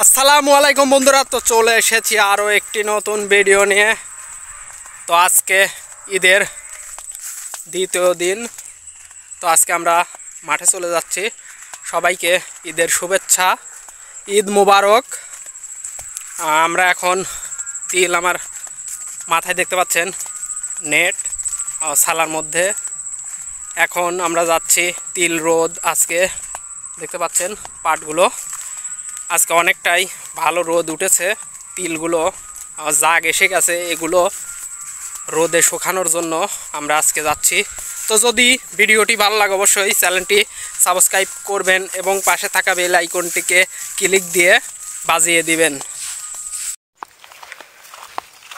আসসালামু আলাইকুম বন্ধুরা, তো চলে এসেছি আরও একটি নতুন ভিডিও নিয়ে। তো আজকে ঈদের দ্বিতীয় দিন। তো আজকে আমরা মাঠে চলে যাচ্ছি। সবাইকে ঈদের শুভেচ্ছা, ঈদ মুবারক। আমরা এখন তিল আমার মাথায় দেখতে পাচ্ছেন, নেট সালার মধ্যে। এখন আমরা যাচ্ছি তিল রোদ। আজকে দেখতে পাচ্ছেন পাটগুলো আজকে অনেকটাই ভালো রোদ উঠেছে। তিলগুলো জাগ এসে গেছে, এগুলো রোদে শুকানোর জন্য আমরা আজকে যাচ্ছি। তো যদি ভিডিওটি ভালো লাগে অবশ্যই চ্যানেলটি সাবস্ক্রাইব করবেন এবং পাশে থাকা বেল আইকনটিকে ক্লিক দিয়ে বাজিয়ে দিবেন।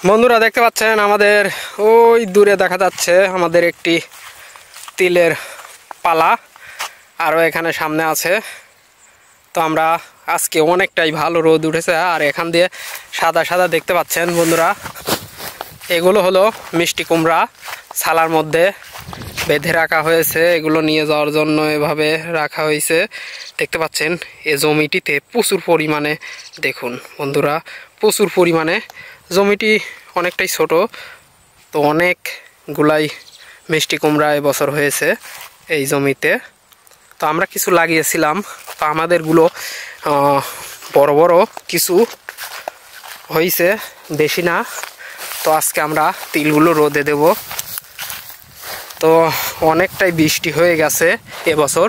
বন্ধুরা দেখতে পাচ্ছেন আমাদের ওই দূরে দেখা যাচ্ছে আমাদের একটি তিলের পালা, আরও এখানে সামনে আছে। তো আমরা আজকে অনেকটাই ভালো রোদ উঠেছে, আর এখান দিয়ে সাদা সাদা দেখতে পাচ্ছেন বন্ধুরা, এগুলো হলো মিষ্টি কুমড়া। ছালার মধ্যে বেঁধে রাখা হয়েছে, এগুলো নিয়ে যাওয়ার জন্য এভাবে রাখা হয়েছে। দেখতে পাচ্ছেন এই জমিটিতে প্রচুর পরিমাণে, দেখুন বন্ধুরা, প্রচুর পরিমাণে জমিটি অনেকটাই ছোট, তো অনেকগুলাই মিষ্টি কুমড়া এবছর হয়েছে এই জমিতে। তো আমরা কিছু লাগিয়েছিলাম, তো আমাদেরগুলো বড় বড় কিছু হয়েছে, বেশি না। তো আজকে আমরা তিলগুলো রোদে দেব। তো অনেকটাই বৃষ্টি হয়ে গেছে এবছর,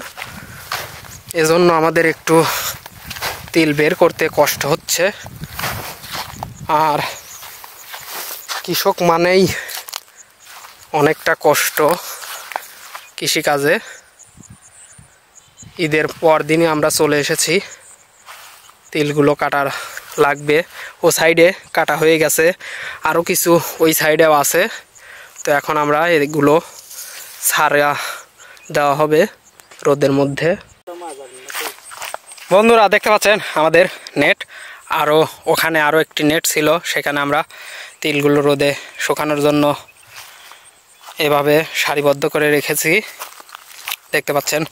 এজন্য আমাদের একটু তিল বের করতে কষ্ট হচ্ছে। আর কৃষক মানেই অনেকটা কষ্ট কৃষিকাজে। ঈদের পর দিনই আমরা চলে এসেছি, তিলগুলো কাটার লাগবে। ও সাইডে কাটা হয়ে গেছে, আরও কিছু ওই সাইডেও আছে। তো এখন আমরা এগুলো ছাড়া দেওয়া হবে রোদের মধ্যে। বন্ধুরা দেখতে পাচ্ছেন আমাদের নেট, আরও ওখানে আরও একটি নেট ছিল, সেখানে আমরা তিলগুলো রোদে শুকানোর জন্য এভাবে সারিবদ্ধ করে রেখেছি। দেখতে পাচ্ছেন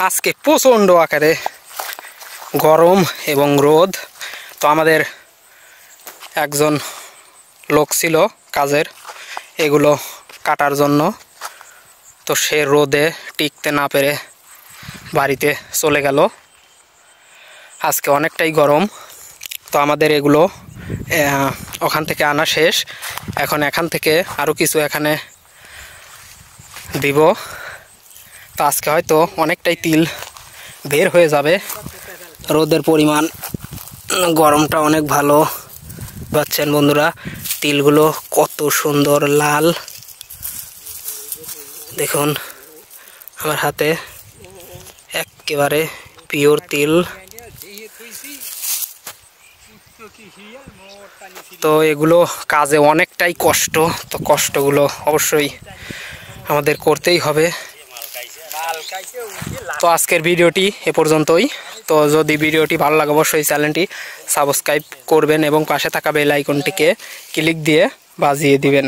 আজকে প্রচণ্ড আকারে গরম এবং রোদ। তো আমাদের একজন লোক ছিল কাজের এগুলো কাটার জন্য, তো সে রোদে টিকতে না পেরে বাড়িতে চলে গেল। আজকে অনেকটাই গরম। তো আমাদের এগুলো ওখান থেকে আনা শেষ, এখন এখান থেকে আরও কিছু এখানে দিব। তো আজকে হয়তো অনেকটাই তিল বের হয়ে যাবে। রোদের পরিমাণ, গরমটা অনেক ভালো পাচ্ছেন বন্ধুরা। তিলগুলো কত সুন্দর লাল, দেখুন আমার হাতে একেবারে পিওর তিল। তো এগুলো কাজে অনেকটাই কষ্ট, তো কষ্টগুলো অবশ্যই আমাদের করতেই হবে। তো আজকের ভিডিওটি এ পর্যন্তই। তো যদি ভিডিওটি ভালো লাগে অবশ্যই চ্যানেলটি সাবস্ক্রাইব করবেন এবং পাশে থাকা বেল আইকনটিকে ক্লিক দিয়ে বাজিয়ে দিবেন।